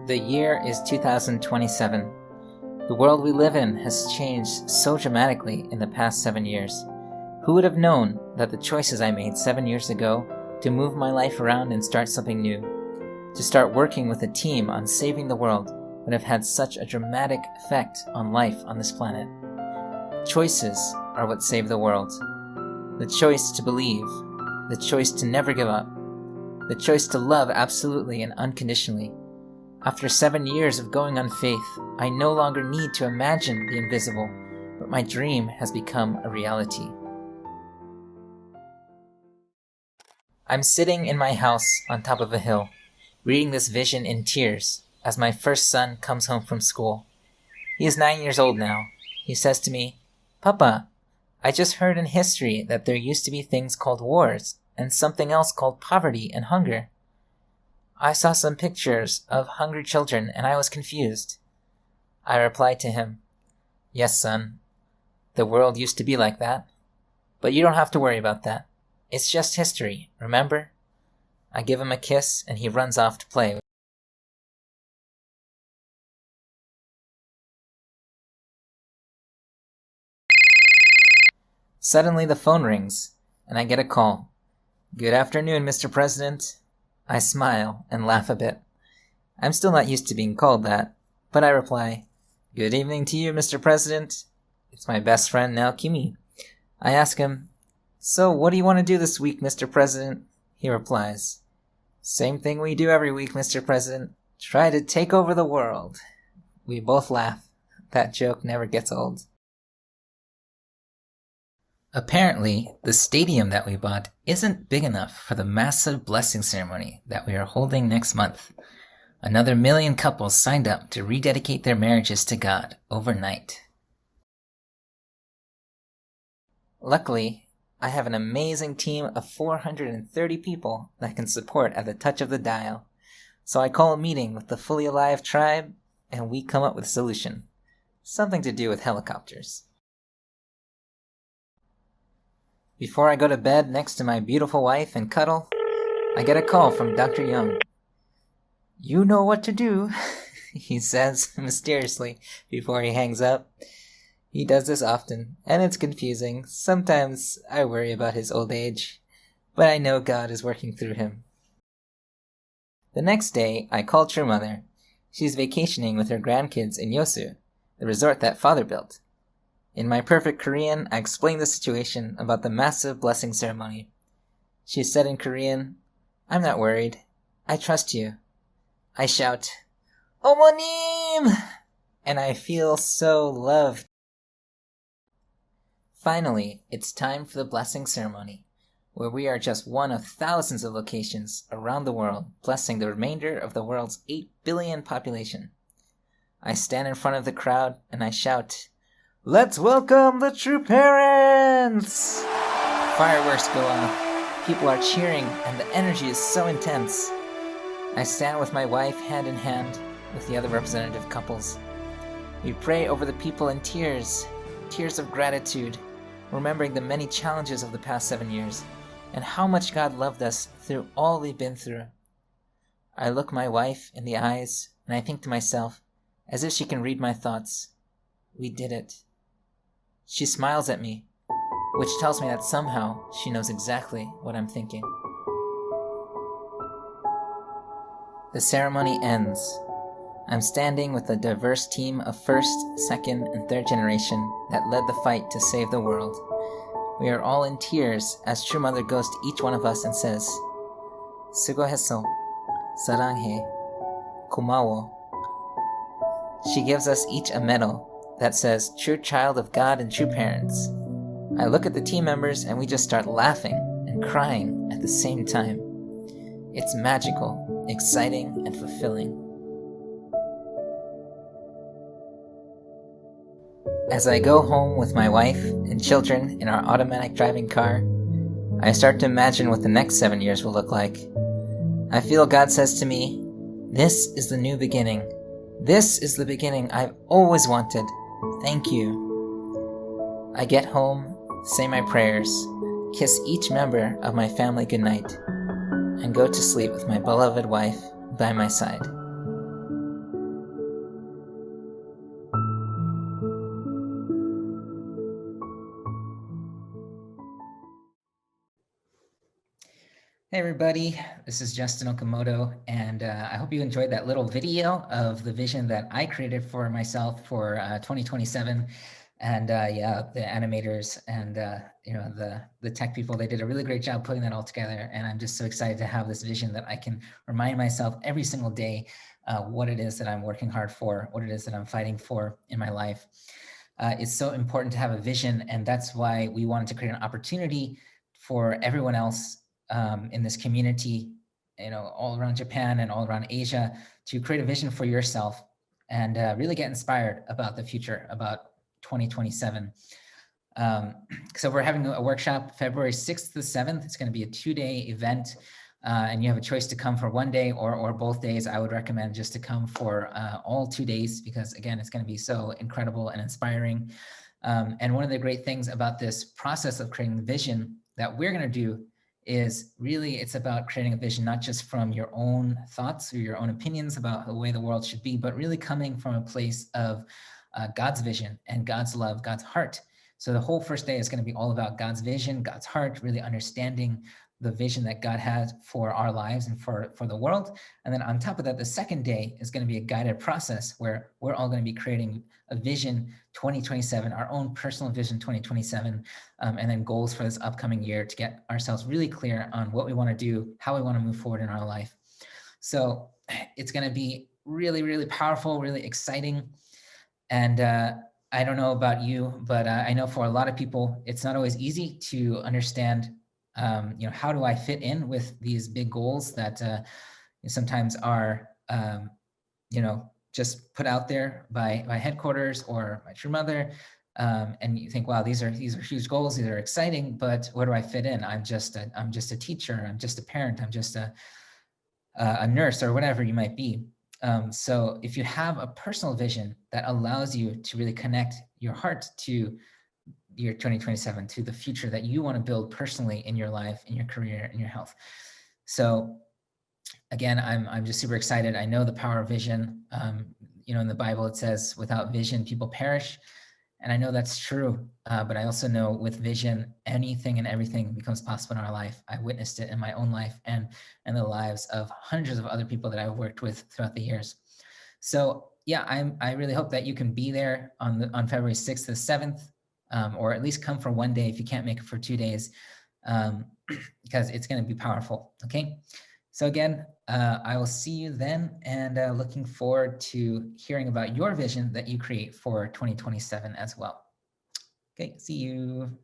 The year is 2027. The world we live in has changed so dramatically in the past 7 years. Who would have known that the choices I made 7 years ago to move my life around and start something new, to start working with a team on saving the world, would have had such a dramatic effect on life on this planet? Choices are what save the world. The choice to believe, the choice to never give up, the choice to love absolutely and unconditionally. After 7 years of going on faith, I no longer need to imagine the invisible, but my dream has become a reality. I'm sitting in my house on top of a hill, reading this vision in tears as my first son comes home from school. He is 9 years old now. He says to me, "Papa, I just heard in history that there used to be things called wars and something else called poverty and hunger. I saw some pictures of hungry children and I was confused." I replied to him, "Yes, son, the world used to be like that, but you don't have to worry about that. It's just history, remember?" I give him a kiss and he runs off to play. Suddenly the phone rings and I get a call. "Good afternoon, Mr. President." I smile and laugh a bit. I'm still not used to being called that, but I reply, "Good evening to you, Mr. President." It's my best friend now, Kimi. I ask him, "So what do you want to do this week, Mr. President?" He replies, "Same thing we do every week, Mr. President. Try to take over the world." We both laugh. That joke never gets old. Apparently, the stadium that we bought isn't big enough for the massive blessing ceremony that we are holding next month. Another 1,000,000 couples signed up to rededicate their marriages to God overnight. Luckily, I have an amazing team of 430 people that can support at the touch of the dial. So I call a meeting with the Fully Alive tribe and we come up with a solution. Something to do with helicopters. Before I go to bed next to my beautiful wife and cuddle, I get a call from Dr. Young. "You know what to do," he says mysteriously before he hangs up. He does this often, and it's confusing. Sometimes I worry about his old age, but I know God is working through him. The next day, I call True Mother. She's vacationing with her grandkids in Yosu, the resort that Father built. In my perfect Korean, I explain the situation about the massive blessing ceremony. She said in Korean, "I'm not worried. I trust you." I shout, "Omonim!" and I feel so loved. Finally, it's time for the blessing ceremony, where we are just one of thousands of locations around the world blessing the remainder of the world's 8 billion population. I stand in front of the crowd and I shout, "Let's welcome the true parents!" Fireworks go off. People are cheering and the energy is so intense. I stand with my wife hand in hand with the other representative couples. We pray over the people in tears of gratitude, remembering the many challenges of the past 7 years and how much God loved us through all we've been through. I look my wife in the eyes and I think to myself, as if she can read my thoughts, we did it. She smiles at me, which tells me that somehow she knows exactly what I'm thinking. The ceremony ends. I'm standing with a diverse team of first, second, and third generation that led the fight to save the world. We are all in tears as True Mother goes to each one of us and says, "Sugoheso, saranghe, kumawo." She gives us each a medal that says "True Child of God and True Parents." I look at the team members and we just start laughing and crying at the same time. It's magical, exciting, and fulfilling. As I go home with my wife and children in our automatic driving car, I start to imagine what the next 7 years will look like. I feel God says to me, "This is the new beginning. This is the beginning I've always wanted. Thank you." I get home, say my prayers, kiss each member of my family goodnight, and go to sleep with my beloved wife by my side. Hey everybody, this is Justin Okamoto, and I hope you enjoyed that little video of the vision that I created for myself for 2027. And yeah, the animators and the tech people, they did a really great job putting that all together. And I'm just so excited to have this vision that I can remind myself every single day what it is that I'm working hard for, what it is that I'm fighting for in my life. It's so important to have a vision, and that's why we wanted to create an opportunity for everyone else in this community, all around Japan and all around Asia, to create a vision for yourself and really get inspired about the future, about 2027. So we're having a workshop February 6th to the 7th. It's going to be a 2-day event. And you have a choice to come for one day or both days. I would recommend just to come for all 2 days because, again, it's going to be so incredible and inspiring. And one of the great things about this process of creating the vision that we're going to do is really it's about creating a vision not just from your own thoughts or your own opinions about the way the world should be, but really coming from a place of God's vision and God's love, God's heart. So the whole first day is going to be all about God's vision, God's heart, really understanding the vision that God has for our lives and for the world. And then on top of that, the second day is going to be a guided process where we're all going to be creating a vision 2027, our own personal vision 2027, and then goals for this upcoming year to get ourselves really clear on what we want to do, how we want to move forward in our life. So it's going to be really, really powerful, really exciting. And I don't know about you, but I know for a lot of people, it's not always easy to understand, how do I fit in with these big goals that sometimes are, just put out there by headquarters or my true mother. And you think, wow, these are huge goals. These are exciting, but where do I fit in? I'm just a teacher. I'm just a parent. I'm just a nurse or whatever you might be. So if you have a personal vision that allows you to really connect your heart to your 2027, to the future that you want to build personally in your life, in your career, in your health. So again, I'm just super excited. I know the power of vision. In the Bible, it says, without vision, people perish. And I know that's true, but I also know with vision, anything and everything becomes possible in our life. I witnessed it in my own life and the lives of hundreds of other people that I've worked with throughout the years. So yeah, I really hope that you can be there on February 6th to 7th, or at least come for one day if you can't make it for 2 days, because it's going to be powerful. Okay. So again, I will see you then, and looking forward to hearing about your vision that you create for 2027 as well. Okay, see you.